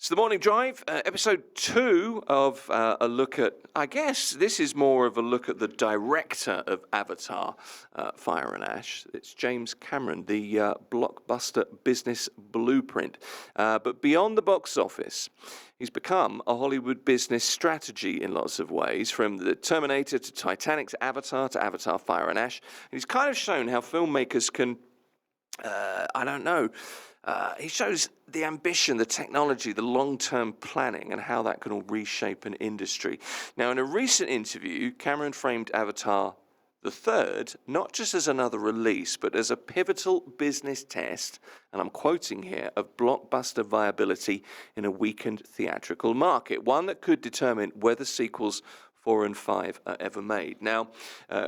It's the Morning Drive, episode 2 of a look at, I guess this is more of a look at the director of Avatar, Fire and Ash. It's James Cameron, the blockbuster business blueprint. But beyond the box office, he's become a Hollywood business strategy in lots of ways, from the Terminator to Titanic to Avatar Fire and Ash. And he's kind of shown how filmmakers can, he shows the ambition, the technology, the long-term planning, and how that can all reshape an industry. Now, in a recent interview, Cameron framed Avatar the third not just as another release, but as a pivotal business test, and I'm quoting here, of blockbuster viability in a weakened theatrical market, one that could determine whether sequels 4 and 5 are ever made. Now,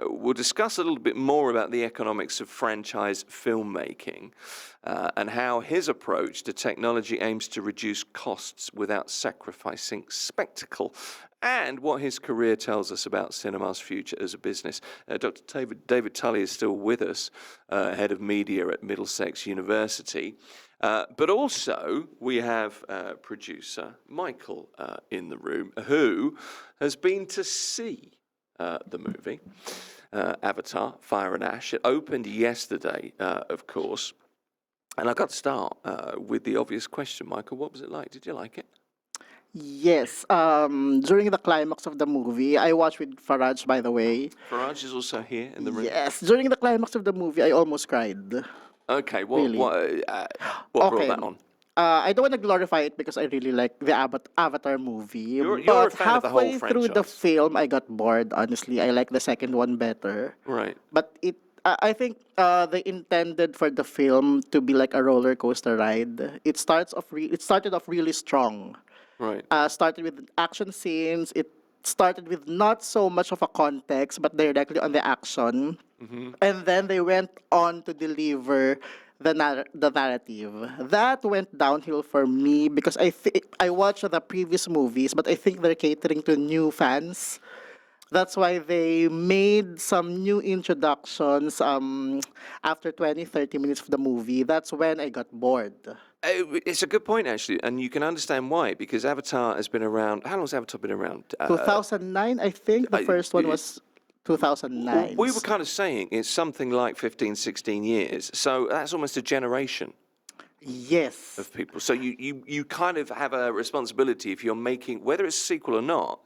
we'll discuss a little bit more about the economics of franchise filmmaking and how his approach to technology aims to reduce costs without sacrificing spectacle, and what his career tells us about cinema's future as a business. Dr. David Tully is still with us, head of media at Middlesex University. But also, we have producer Mychal in the room, who has been to see the movie, Avatar, Fire and Ash. It opened yesterday, of course. And I've got to start with the obvious question, Mychal. What was it like? Did you like it? Yes, during the climax of the movie, I watched with Faraj, by the way. Faraj is also here in the room. Yes, during the climax of the movie, I almost cried. Okay, Really? what brought that on? I don't want to glorify it because I really like the Avatar movie. You're a but fan of the whole halfway through the franchise. film, I got bored. Honestly, I like the second one better. Right. But I think they intended for the film to be like a roller coaster ride. It started off really strong. Right. Started with action scenes. It started with not so much of a context, but directly on the action. And then they went on to deliver the narrative. That went downhill for me because I watched the previous movies, but I think they're catering to new fans. That's why they made some new introductions after 20, 30 minutes of the movie. That's when I got bored. It's a good point, actually, and you can understand why, because Avatar has been around. How long has Avatar been around? 2009, I think. The first one was 2009. We were kind of saying it's something like 15, 16 years. So that's almost a generation Yes. of people. So you kind of have a responsibility if you're making, whether it's a sequel or not,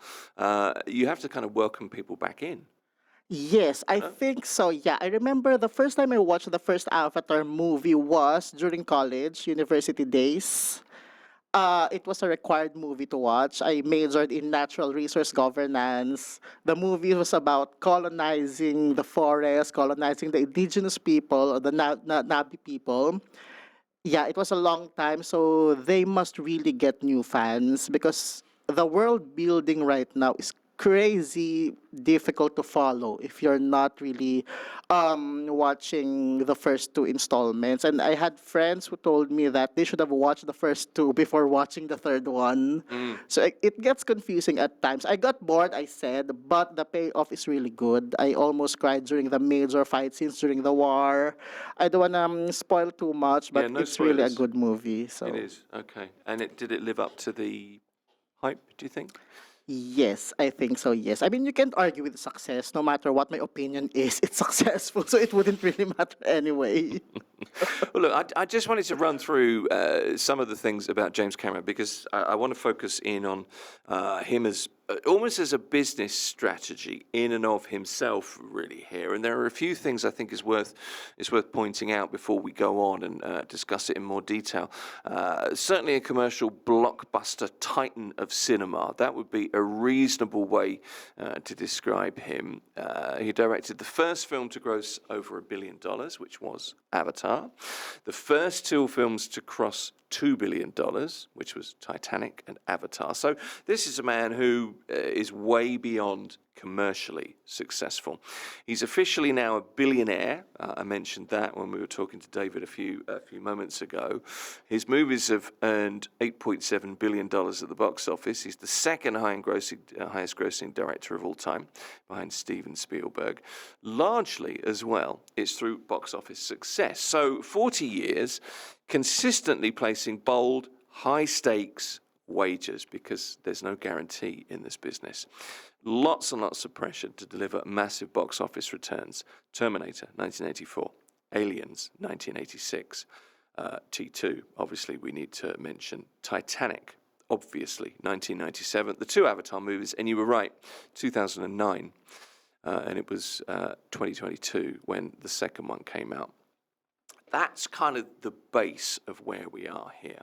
you have to kind of welcome people back in. Yes, I think so. Yeah, I remember the first time I watched the first Avatar movie was during college, university days. It was a required movie to watch. I majored in natural resource governance. The movie was about colonizing the forest, colonizing the indigenous people, or the Nabi people. Yeah, it was a long time, so they must really get new fans because the world building right now is crazy difficult to follow if you're not really watching the first two installments. And I had friends who told me that they should have watched the first two before watching the third one. So it gets confusing at times. I got bored, I said, but the payoff is really good. I almost cried during the major fight scenes during the war. I don't want to spoil too much, but Yeah, no it's really a spoilers. good movie. So It is, okay. And did it live up to the hype, do you think? yes, I think so, yes. I mean, you can't argue with success. No matter what my opinion is, it's successful, so it wouldn't really matter anyway. Well, look, I just wanted to run through some of the things about James Cameron because I want to focus in on him as almost as a business strategy in and of himself, really, here. And there are a few things I think is worth pointing out before we go on and discuss it in more detail. Certainly a commercial blockbuster titan of cinema. That would be a reasonable way to describe him. He directed the first film to gross over $1 billion, which was Avatar. The first two films to cross $2 billion, which was Titanic and Avatar. So this is a man who is way beyond commercially successful. He's officially now a billionaire. I mentioned that when we were talking to David a few moments ago. His movies have earned $8.7 billion at the box office. He's the second highest grossing director of all time, behind Steven Spielberg. Largely, as well, it's through box office success. So 40 years, consistently placing bold, high-stakes, wagers because there's no guarantee in this business. Lots and lots of pressure to deliver massive box office returns. Terminator, 1984. Aliens, 1986. T2, obviously we need to mention. Titanic, obviously, 1997. The two Avatar movies, and you were right, 2009. And it was 2022 when the second one came out. That's kind of the base of where we are here,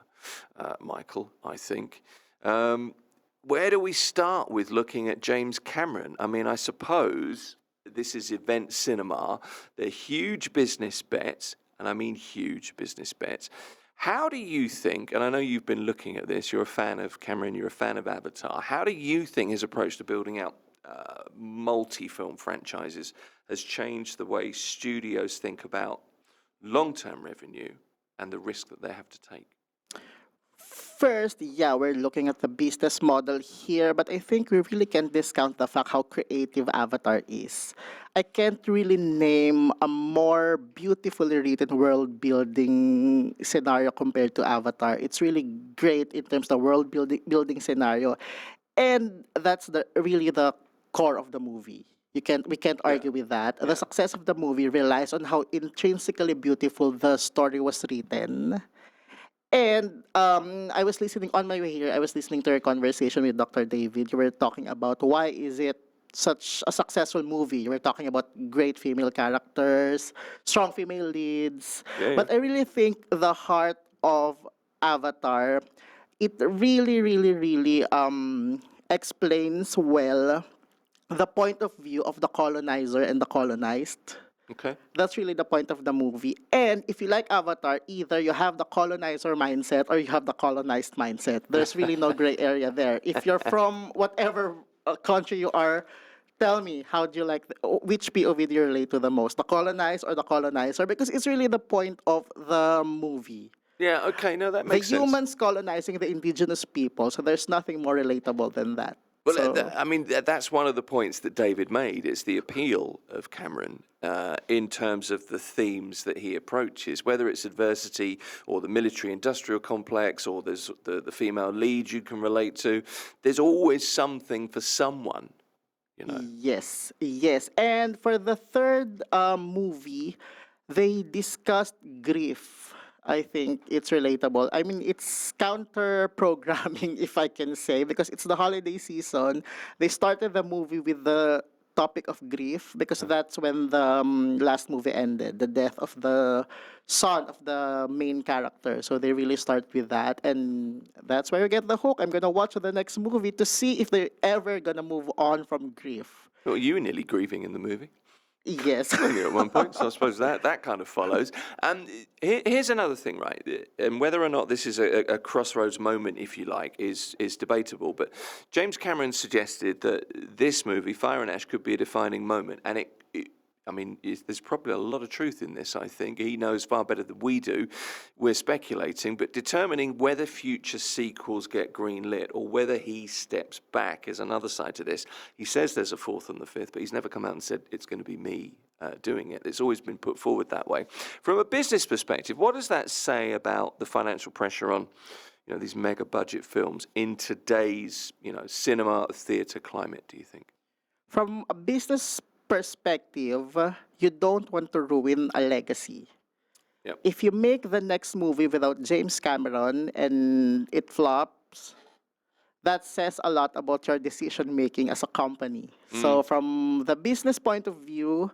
Mychal, I think. Where do we start with looking at James Cameron? I mean, I suppose this is event cinema. They're huge business bets, and I mean huge business bets. How do you think, and I know you've been looking at this, you're a fan of Cameron, you're a fan of Avatar, how do you think his approach to building out multi-film franchises has changed the way studios think about long-term revenue and the risk that they have to take? First, yeah, we're looking at the business model here, but I think we really can't discount the fact how creative Avatar is. I can't really name a more beautifully written world-building scenario compared to Avatar. It's really great in terms of the world-building scenario, and that's really the core of the movie. We can't argue with that. The success of the movie relies on how intrinsically beautiful the story was written. And I was listening on my way here. I was listening to your conversation with Dr. David. You were talking about why is it such a successful movie. You were talking about great female characters, strong female leads. But I really think the heart of Avatar, it really, really, really explains well the point of view of the colonizer and the colonized. Okay. That's really the point of the movie. And if you like Avatar, either you have the colonizer mindset or you have the colonized mindset. There's really no gray area there. If you're from whatever country you are, tell me, how do you like, which POV do you relate to the most, the colonized or the colonizer? Because it's really the point of the movie. Yeah, okay, no, that makes The sense. humans colonizing the indigenous people, so there's nothing more relatable than that. Well, So- I mean, that's one of the points that David made. It's the appeal of Cameron in terms of the themes that he approaches, whether it's adversity or the military-industrial complex or there's the female lead you can relate to. There's always something for someone, you know. Yes, yes. And for the third movie, they discussed grief. I think it's relatable. I mean, it's counter-programming, if I can say, because it's the holiday season. They started the movie with the topic of grief because that's when the last movie ended, the death of the son of the main character. So they really start with that, and that's where you get the hook. I'm gonna watch the next movie to see if they're ever gonna move on from grief. Well, you were nearly grieving in the movie. Yes. At one point, so I suppose that kind of follows. And here's another thing, right? And whether or not this is a crossroads moment, if you like, is debatable. But James Cameron suggested that this movie, Fire and Ash, could be a defining moment, and there's probably a lot of truth in this, I think. He knows far better than we do. We're speculating, but determining whether future sequels get greenlit or whether he steps back is another side to this. He says there's a fourth and the fifth, but he's never come out and said it's going to be me doing it. It's always been put forward that way. From a business perspective, what does that say about the financial pressure on these mega budget films in today's cinema theatre climate, do you think? From a business perspective, you don't want to ruin a legacy. Yep. If you make the next movie without James Cameron and it flops, that says a lot about your decision making as a company. So from the business point of view,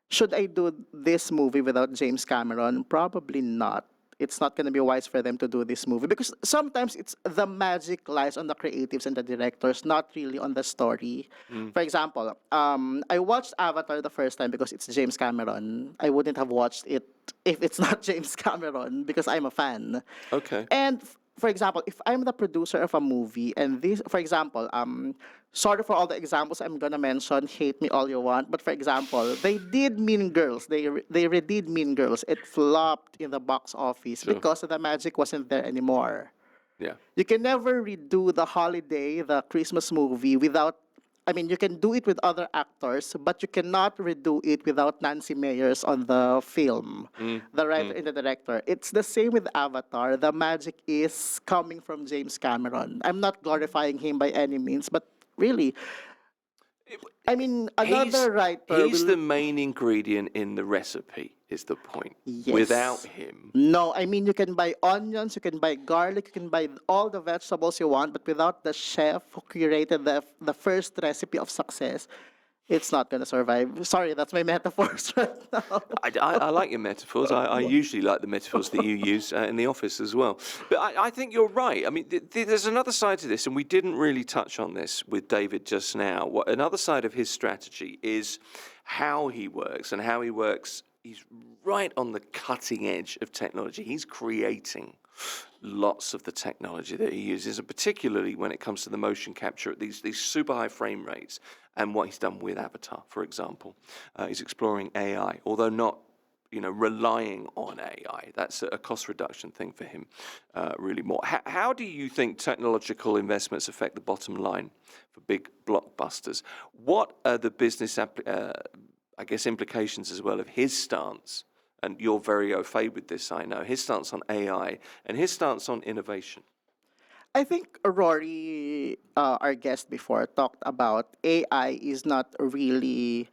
should I do this movie without James Cameron? Probably not. It's not going to be wise for them to do this movie because sometimes it's the magic lies on the creatives and the directors, not really on the story. For example, I watched Avatar the first time because it's James Cameron. I wouldn't have watched it if it's not James Cameron because I'm a fan. Okay. And for example, if I'm the producer of a movie and this, for example, sorry for all the examples I'm gonna mention, hate me all you want, but for example, they did Mean Girls, they redid Mean Girls. It flopped in the box office because the magic wasn't there anymore. Yeah. You can never redo the holiday, the Christmas movie without I mean, you can do it with other actors, but you cannot redo it without Nancy Meyers on the film, Mm, the writer mm. and the director. It's the same with Avatar. The magic is coming from James Cameron. I'm not glorifying him by any means, but really, It- I mean, He's another writer he's will. the main ingredient in the recipe, is the point. Without Yes. him, No, I mean, you can buy onions, you can buy garlic, you can buy all the vegetables you want, but without the chef who created the first recipe of success, it's not gonna survive. Sorry, that's my metaphors right now. I like your metaphors. I usually like the metaphors that you use in the office as well. But I think you're right. I mean, there's another side to this, and we didn't really touch on this with David just now. Another side of his strategy is how he works and how he works. He's right on the cutting edge of technology. He's creating lots of the technology that he uses, and particularly when it comes to the motion capture at these super high frame rates, and what he's done with Avatar, for example. He's exploring AI, although not relying on AI. That's a cost reduction thing for him, really more. How do you think technological investments affect the bottom line for big blockbusters? What are the business, I guess, implications as well of his stance? And you're very au fait with this, I know. His stance on AI and his stance on innovation. I think Rory, our guest before, talked about AI is not really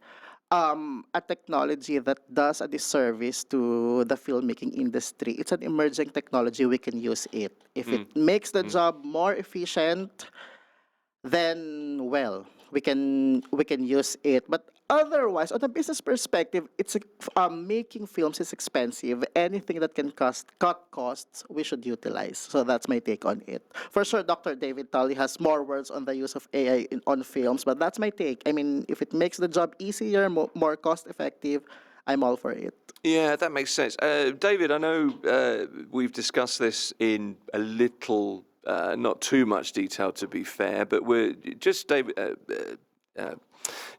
a technology that does a disservice to the filmmaking industry. It's an emerging technology. We can use it. If it Mm, makes the mm. job more efficient, then well, we can use it. But otherwise, on a business perspective, making films is expensive. Anything that can cut costs, we should utilize. So that's my take on it. For sure, Dr. David Tully has more words on the use of AI on films, but that's my take. I mean, if it makes the job easier, more cost effective, I'm all for it. Yeah, that makes sense. David, I know we've discussed this in a little, not too much detail to be fair, but we're just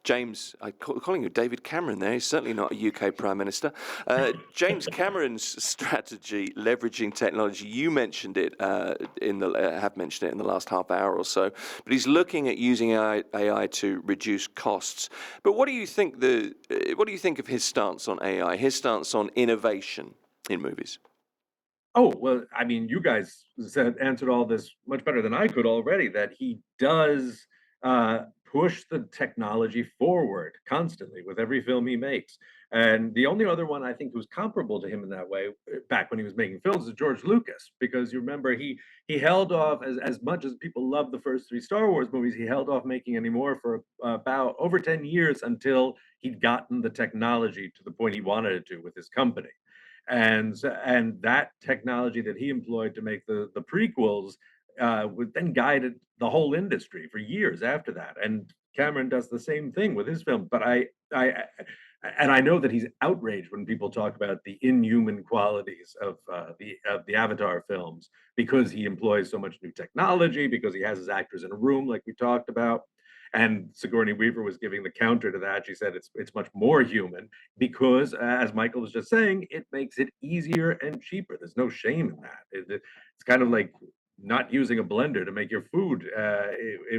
James, calling you David Cameron there. He's certainly not a UK Prime Minister. James Cameron's strategy, leveraging technology, you mentioned it have mentioned it in the last half hour or so, but he's looking at using AI to reduce costs. But what do you think of his stance on AI, his stance on innovation in movies? Oh, well, I mean, you guys answered all this much better than I could already, that he does push the technology forward constantly with every film he makes. And the only other one I think who's comparable to him in that way, back when he was making films, is George Lucas, because you remember he held off, as much as people love the first three Star Wars movies, he held off making any more for about over 10 years until he'd gotten the technology to the point he wanted it to with his company. And that technology that he employed to make the prequels would then guided the whole industry for years after that. And Cameron does the same thing with his film. But I know that he's outraged when people talk about the inhuman qualities of the Avatar films, because he employs so much new technology, because he has his actors in a room like we talked about. And Sigourney Weaver was giving the counter to that. She said it's much more human because, as Mychal was just saying, it makes it easier and cheaper. There's no shame in that. It's kind of like not using a blender to make your food,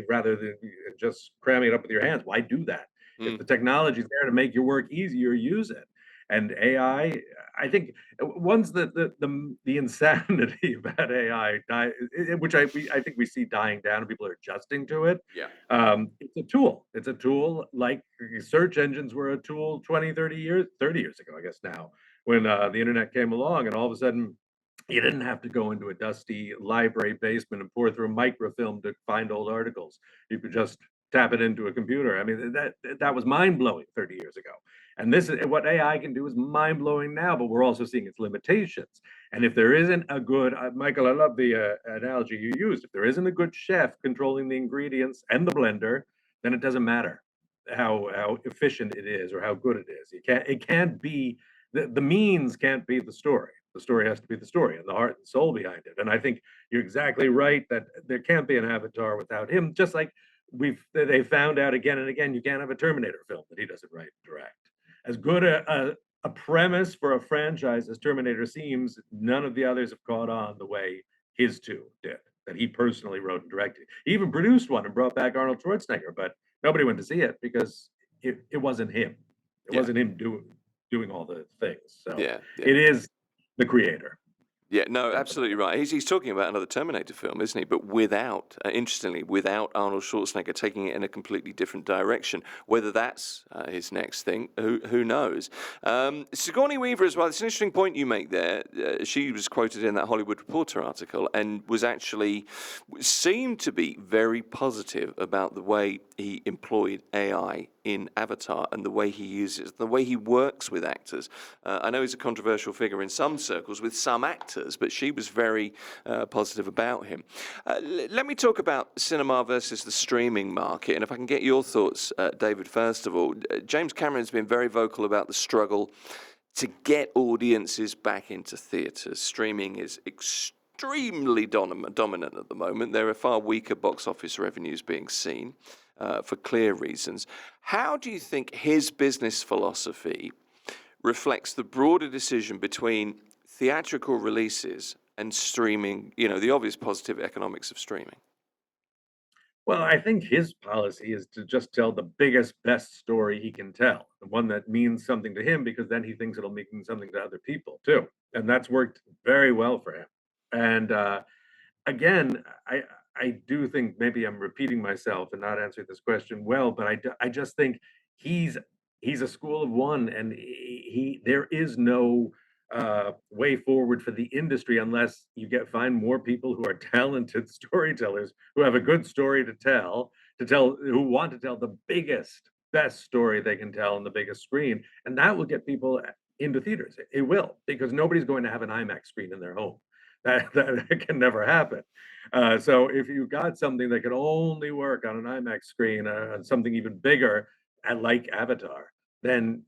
rather than just cramming it up with your hands. Why do that? If Mm. the technology is there to make your work easier, use it. And I think once the insanity about AI, which I think we see dying down, and people are adjusting to it. Yeah. It's a tool. It's a tool like search engines were a tool 20, 30 years ago, I guess now, when the internet came along, and all of a sudden you didn't have to go into a dusty library basement and pour through a microfilm to find old articles. You could just tap it into a computer. I mean, that was mind blowing 30 years ago. And this is what AI can do is mind blowing now, but we're also seeing its limitations. And if there isn't a good, Mychal, I love the analogy you used. If there isn't a good chef controlling the ingredients and the blender, then it doesn't matter how efficient it is or how good it is. It can't be the means can't be the story. The story has to be the story and the heart and soul behind it. And I think you're exactly right that there can't be an Avatar without him. Just like they found out again and again, you can't have a Terminator film that he doesn't write and direct. As good a premise for a franchise as Terminator seems, none of the others have caught on the way his two did, that he personally wrote and directed. He even produced one and brought back Arnold Schwarzenegger, but Nobody went to see it because it wasn't him. It Yeah, wasn't him doing all the things. So yeah, yeah. it is the creator. Yeah, no, That's what I absolutely right. He's talking about another Terminator film, isn't he? But without, interestingly, without Arnold Schwarzenegger taking it in a completely different direction. Whether that's his next thing, who knows? Sigourney Weaver as well. It's an interesting point you make there. She was quoted in that Hollywood Reporter article and was actually seemed to be very positive about the way he employed AI in Avatar and the way he uses, the way he works with actors. I know he's a controversial figure in some circles with some actors, but she was very positive about him. Let me talk about cinema versus the streaming market, and if I can get your thoughts, David, first of all. James Cameron's been very vocal about the struggle to get audiences back into theatres. Streaming is extremely dominant at the moment. There are far weaker box office revenues being seen for clear reasons. How do you think his business philosophy reflects the broader decision between theatrical releases and streaming, the obvious positive economics of streaming? Well, I think his policy is to just tell the biggest, best story he can tell, the one that means something to him, because then he thinks it'll mean something to other people too. And that's worked very well for him. And again, I do think maybe I'm repeating myself and not answering this question well, but I just think he's he's a school of one, and there is no way forward for the industry unless you find more people who are talented storytellers who have a good story to tell who want to tell the biggest, best story they can tell on the biggest screen, and that will get people into theaters. It will, because nobody's going to have an IMAX screen in their home. That can never happen. So if you got something that could only work on an IMAX screen, and something even bigger, like Avatar, then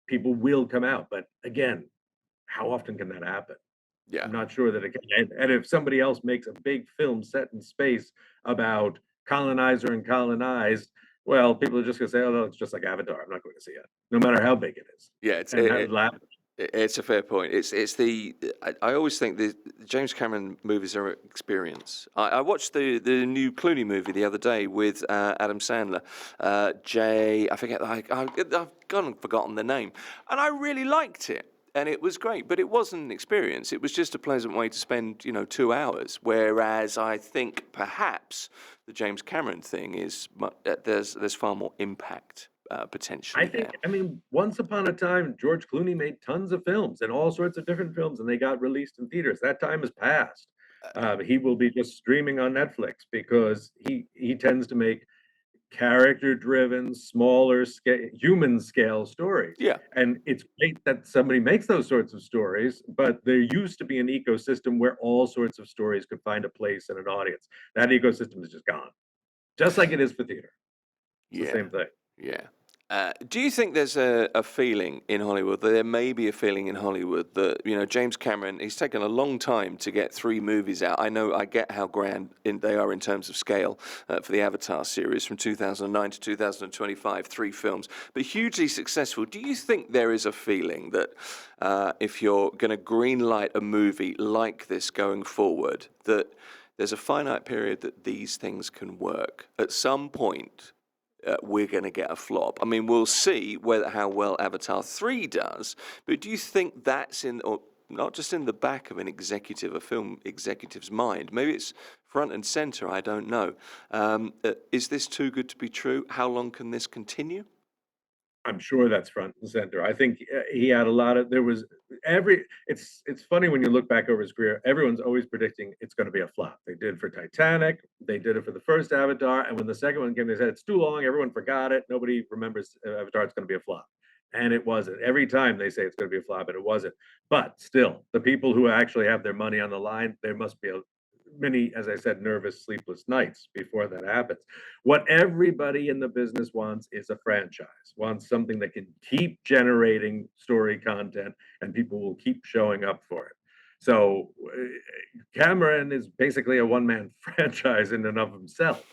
people will come out. But again, how often can that happen? Yeah. I'm not sure that it can. And if somebody else makes a big film set in space about colonizer and colonized, well, people are just going to say, "Oh, no, it's just like Avatar. I'm not going to see it, no matter how big it is." Yeah, And laugh. it's a fair point. I always think the James Cameron movies are an experience. I watched the new Clooney movie the other day with Adam Sandler. I forget, I've gone and forgotten the name, and I really liked it. And it was great, but it wasn't an experience. It was just a pleasant way to spend, 2 hours. Whereas I think perhaps the James Cameron thing is there's far more impact potentially there. I mean, once upon a time, George Clooney made tons of films and all sorts of different films, and they got released in theaters. That time has passed. He will be just streaming on Netflix because he tends to make character-driven, smaller scale, human scale stories. Yeah. And it's great that somebody makes those sorts of stories, but there used to be an ecosystem where all sorts of stories could find a place and an audience. That ecosystem is just gone, just like it is for theater. It's the Yeah, same thing. yeah. Do you think there's a feeling in Hollywood, that there may be a feeling in Hollywood that, James Cameron, he's taken a long time to get 3 movies out. I get how grand they are in terms of scale for the Avatar series from 2009 to 2025, 3 films, but hugely successful. Do you think there is a feeling that if you're going to greenlight a movie like this going forward, that there's a finite period that these things can work? At some point, we're going to get a flop. I mean, we'll see how well Avatar 3 does, but do you think that's or not just in the back of a film executive's mind? Maybe it's front and center, I don't know. Is this too good to be true? How long can this continue? I'm sure that's front and center. I think he had it's funny when you look back over his career, everyone's always predicting it's going to be a flop. They did for Titanic, they did it for the first Avatar, and when the second one came, they said it's too long, everyone forgot it, nobody remembers Avatar, it's going to be a flop. And it wasn't. Every time they say it's going to be a flop, and it wasn't. But still, the people who actually have their money on the line, there must be many, as I said, nervous, sleepless nights before that happens. What everybody in the business wants is a franchise, wants something that can keep generating story content and people will keep showing up for it. So Cameron is basically a one-man franchise in and of himself.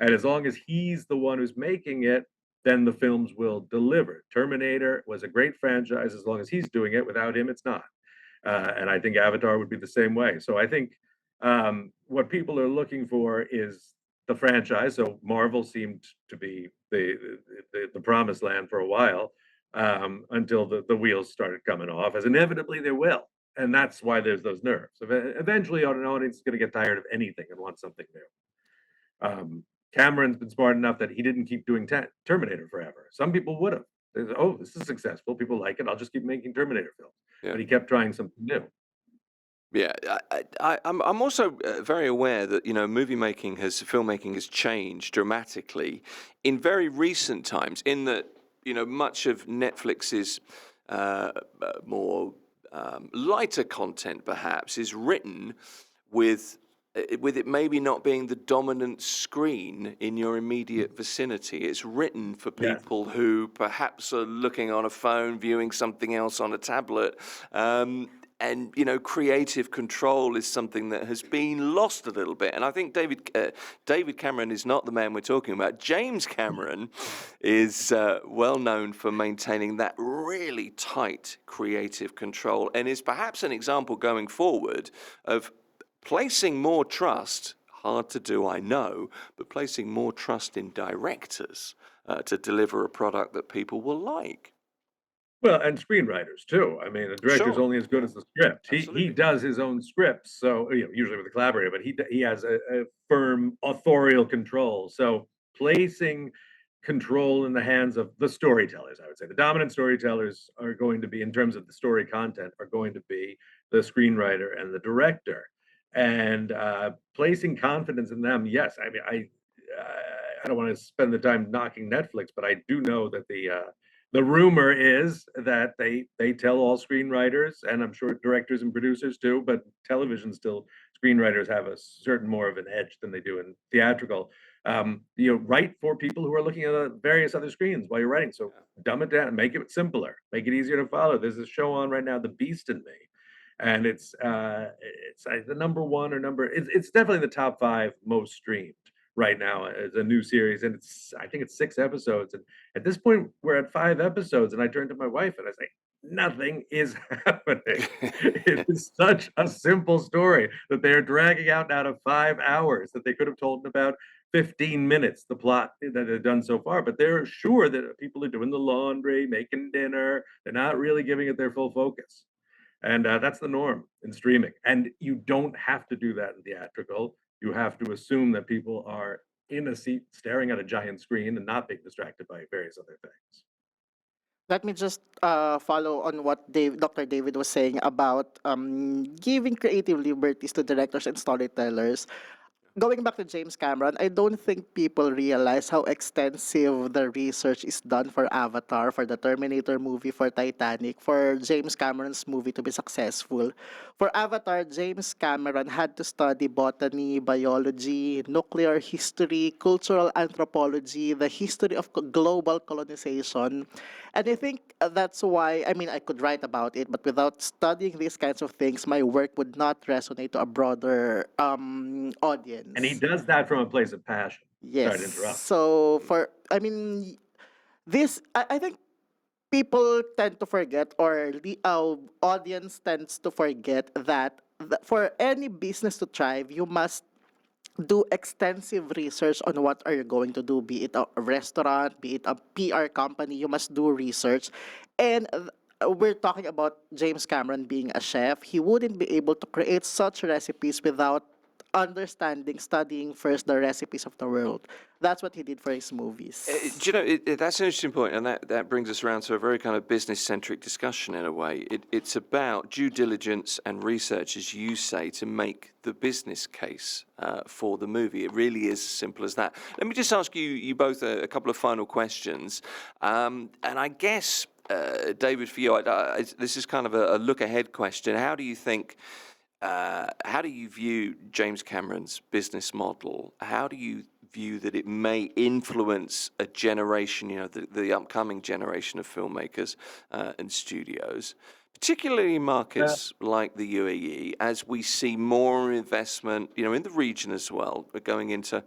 And as long as he's the one who's making it, then the films will deliver. Terminator was a great franchise as long as he's doing it. Without him, it's not. And I think Avatar would be the same way. So I think what people are looking for is the franchise. So Marvel seemed to be the promised land for a while, until the wheels started coming off, as inevitably they will. And that's why there's those nerves. Eventually, an audience is going to get tired of anything and want something new. Cameron's been smart enough that he didn't keep doing Terminator forever. Some people would have. They said, oh, this is successful. People like it. I'll just keep making Terminator films. Yeah. But he kept trying something new. Yeah, I'm also very aware that filmmaking has changed dramatically in very recent times. In that, much of Netflix's more lighter content, perhaps, is written with it maybe not being the dominant screen in your immediate vicinity. It's written for Yes. people who perhaps are looking on a phone, viewing something else on a tablet. And creative control is something that has been lost a little bit. And I think David Cameron is not the man we're talking about. James Cameron is well known for maintaining that really tight creative control, and is perhaps an example going forward of placing more trust. Hard to do, I know, but placing more trust in directors to deliver a product that people will like. Well, and screenwriters too. I mean, a director's Sure. only as good as the script. He Absolutely. does his own scripts, so usually with a collaborator, but he has a firm authorial control. So placing control in the hands of the storytellers, I would say the dominant storytellers are going to be, in terms of the story content, are going to be the screenwriter and the director, and placing confidence in them. Yes, I mean, I don't want to spend the time knocking Netflix, but I do know that the rumor is that they tell all screenwriters, and I'm sure directors and producers too, but television still, screenwriters have a certain more of an edge than they do in theatrical. Write for people who are looking at various other screens while you're writing. So dumb it down, make it simpler, make it easier to follow. There's a show on right now, The Beast in Me, and it's the number one or it's definitely the top 5 most streamed right now as a new series, and I think it's 6 episodes, and at this point we're at 5 episodes, and I turn to my wife and I say, nothing is happening. It is such a simple story that they're dragging out of 5 hours that they could have told in about 15 minutes, the plot that they've done so far. But they're sure that people are doing the laundry, making dinner. They're not really giving it their full focus. And that's the norm in streaming. And you don't have to do that in theatrical. You have to assume that people are in a seat staring at a giant screen and not being distracted by various other things. Let me just follow on what Dr. David was saying about giving creative liberties to directors and storytellers. Going back to James Cameron, I don't think people realize how extensive the research is done for Avatar, for the Terminator movie, for Titanic, for James Cameron's movie to be successful. For Avatar, James Cameron had to study botany, biology, nuclear history, cultural anthropology, the history of global colonization. And I think that's why, I mean, I could write about it, but without studying these kinds of things, my work would not resonate to a broader audience. And he does that from a place of passion. Sorry to Yes. interrupt. So I think people tend to forget, or the audience tends to forget that for any business to thrive, you must do extensive research on what are you going to do, be it a restaurant, be it a PR company. You must do research. And we're talking about James Cameron being a chef. He wouldn't be able to create such recipes without studying first the recipes of the world. That's what he did for his movies. That's an interesting point, and that brings us around to a very kind of business-centric discussion in a way. It's about due diligence and research, as you say, to make the business case for the movie. It really is as simple as that. Let me just ask you both a couple of final questions, and I guess, David, for you, this is kind of a look-ahead question. How do you view James Cameron's business model? How do you view that it may influence a generation, the upcoming generation of filmmakers and studios, particularly in markets like the UAE, as we see more investment, in the region as well, but going into,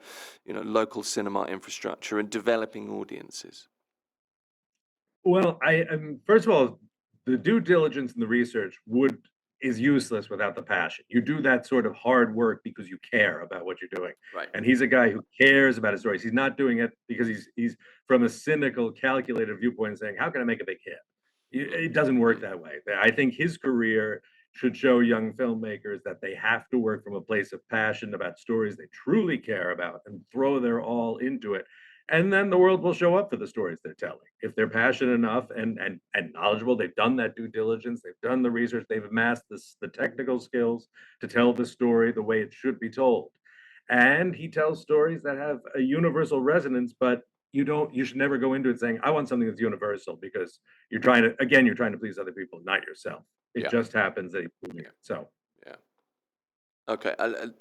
local cinema infrastructure and developing audiences? Well, first of all, the due diligence and the research would is useless without the passion. You do that sort of hard work because you care about what you're doing. Right. And he's a guy who cares about his stories. He's not doing it because he's from a cynical, calculated viewpoint saying, how can I make a big hit? It doesn't work that way. I think his career should show young filmmakers that they have to work from a place of passion about stories they truly care about and throw their all into it. And then the world will show up for the stories they're telling. If they're passionate enough and knowledgeable, they've done that due diligence, they've done the research, they've amassed the technical skills to tell the story the way it should be told. And he tells stories that have a universal resonance, but you should never go into it saying, I want something that's universal, because you're trying to please other people, not yourself. It just happens that he's doing it. So. Yeah. Okay,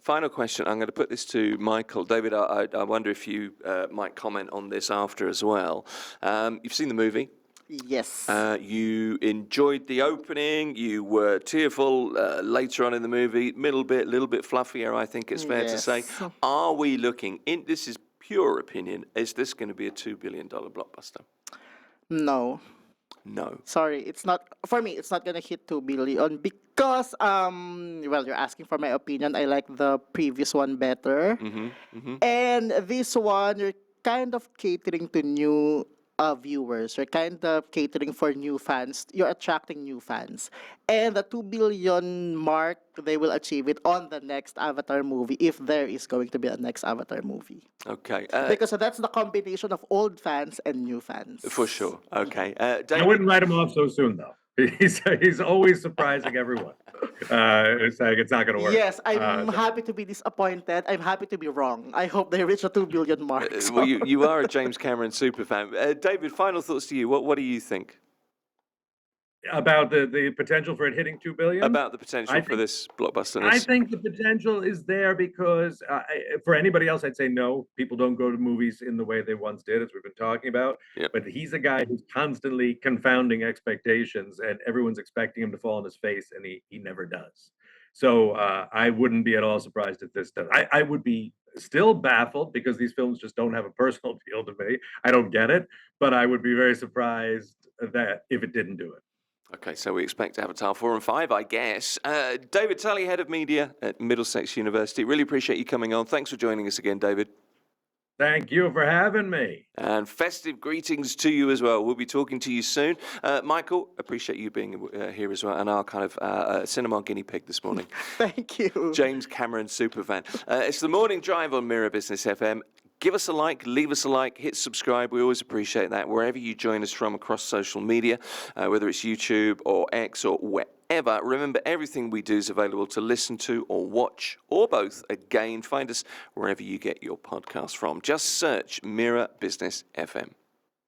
final question. I'm going to put this to Mychal. David, I wonder if you might comment on this after as well. You've seen the movie. Yes. You enjoyed the opening. You were tearful later on in the movie. Little bit fluffier, I think it's fair to say. Are we looking in? This is pure opinion. Is this going to be a $2 billion blockbuster? No. No. Sorry, it's not for me. It's not gonna hit 2 billion because well, you're asking for my opinion. I like the previous one better, and this one you're kind of catering to new viewers. You're kind of catering for new fans. You're attracting new fans, and the 2 billion mark they will achieve it on the next Avatar movie, if there is going to be a next Avatar movie. Okay. Because that's the combination of old fans and new fans. For sure. Okay. I wouldn't write him off so soon, though. He's always surprising everyone. It's like it's not going to work. Yes, I'm happy to be disappointed. I'm happy to be wrong. I hope they reach a 2 billion mark. Well, you are a James Cameron superfan. David, final thoughts to you. What do you think? About the potential for it hitting 2 billion? About the potential for this blockbuster. I think the potential is there because for anybody else, I'd say no. People don't go to movies in the way they once did, as we've been talking about. Yep. But he's a guy who's constantly confounding expectations, and everyone's expecting him to fall on his face, and he never does. So I wouldn't be at all surprised if this does. I would be still baffled because these films just don't have a personal appeal to me. I don't get it, but I would be very surprised that if it didn't do it. Okay, so we expect Avatar 4 and 5, I guess. David Tully, Head of Media at Middlesex University. Really appreciate you coming on. Thanks for joining us again, David. Thank you for having me. And festive greetings to you as well. We'll be talking to you soon. Mychal, appreciate you being here as well, and our kind of cinema guinea pig this morning. Thank you. James Cameron superfan. It's the Morning Drive on Mira Business FM. Give us a like, leave us a like, hit subscribe. We always appreciate that. Wherever you join us from across social media, whether it's YouTube or X or wherever, remember everything we do is available to listen to or watch or both. Again, find us wherever you get your podcast from. Just search Mira Business FM.